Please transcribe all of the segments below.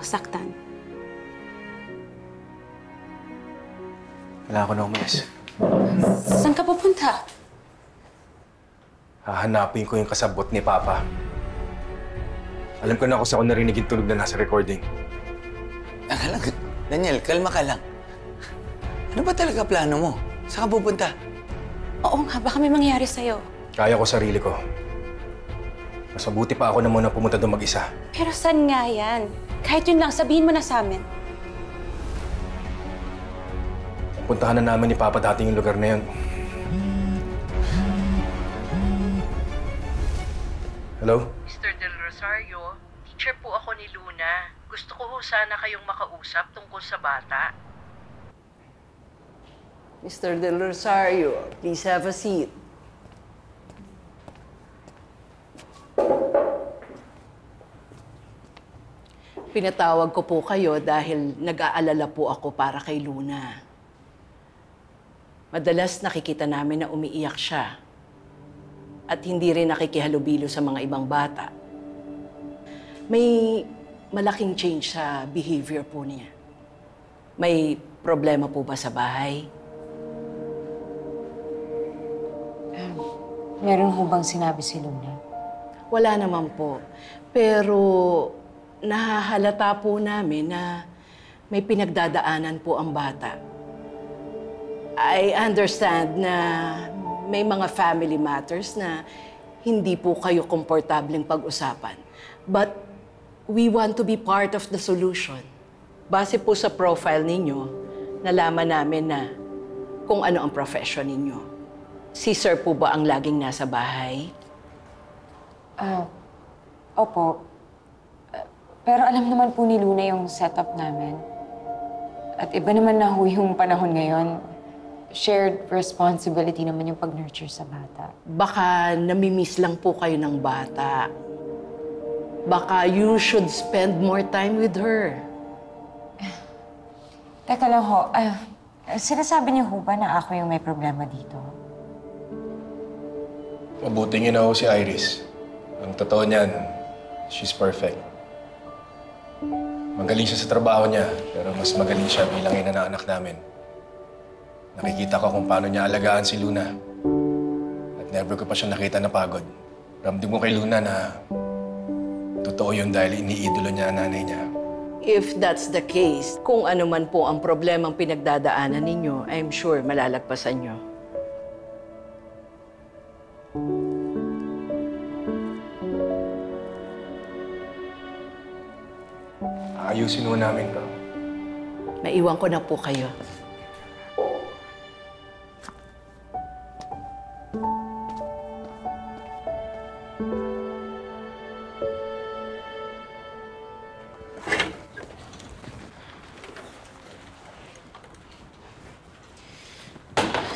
saktan. Kailangan ko na umalis. Saan ka pupunta? Hahanapin ko yung kasabot ni Papa. Alam ko na kung saan ko narinig yung tunog na nasa recording. Daniel, kalma ka lang. Ano ba talaga plano mo? Saan ka pupunta? Oo nga, baka may mangyari sa'yo. Kaya ko sarili ko. Mas mabuti pa ako na muna pumunta doon mag-isa. Pero saan nga yan? Kahit yun lang, sabihin mo na sa amin. Puntahan na namin ni Papa dating yung lugar na yun. Hello? Mr. Del Rosario, teacher po ako ni Luna. Gusto ko ho sana kayong makausap tungkol sa bata. Mr. Del Rosario, please have a seat. Pinatawag ko po kayo dahil nag-aalala po ako para kay Luna. Madalas nakikita namin na umiiyak siya at hindi rin nakikihalubilo sa mga ibang bata. May malaking change sa behavior po niya. May problema po ba sa bahay? Meron ho bang sinabi si Luna? Wala naman po. Pero nahahalata po namin na may pinagdadaanan po ang bata. I understand na may mga family matters na hindi po kayo komportableng pag-usapan. But we want to be part of the solution. Base po sa profile ninyo, nalaman namin na kung ano ang profession ninyo. Si Sir po ba ang laging nasa bahay? Opo. Pero alam naman po ni Luna yung setup namin. At iba naman na ho yung panahon ngayon. Shared responsibility naman yung pag-nurture sa bata. Baka namimiss lang po kayo ng bata. Baka you should spend more time with her. Teka lang ho, sinasabi niyo ho ba na ako yung may problema dito? Mabuting yun ako si Iris. Ang totoo niyan, she's perfect. Magaling siya sa trabaho niya, pero mas magaling siya bilang ina ng anak namin. Nakikita ko kung paano niya alagaan si Luna. At never ko pa siya nakita na pagod. Ramdam ko kay Luna na totoo yun dahil iniidolo niya ang nanay niya. If that's the case, kung ano man po ang problemang pinagdadaanan ninyo, I'm sure malalagpasan nyo. Ayusin mo namin to. Maiwan ko na po kayo.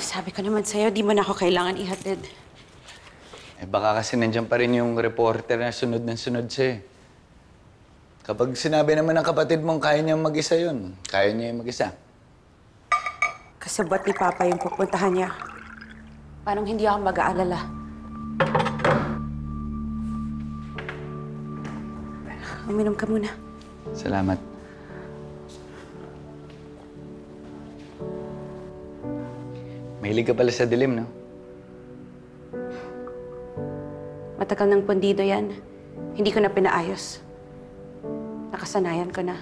Sabi ko naman sa'yo, di mo na ako kailangan ihatid. Baka kasi nandiyan pa rin yung reporter na sunod ng sunod sa'yo. Kapag sinabi naman ng kapatid mong kaya niya mag-isa yun, kaya niya yung mag-isa. Kasabot ni Papa yung pupuntahan niya. Parang hindi ako mag-aalala. Uminom ka muna. Salamat. Mahilig ka pala sa dilim, no? Matagal ng pundido yan. Hindi ko na pinaayos. Nakasanayan ko na.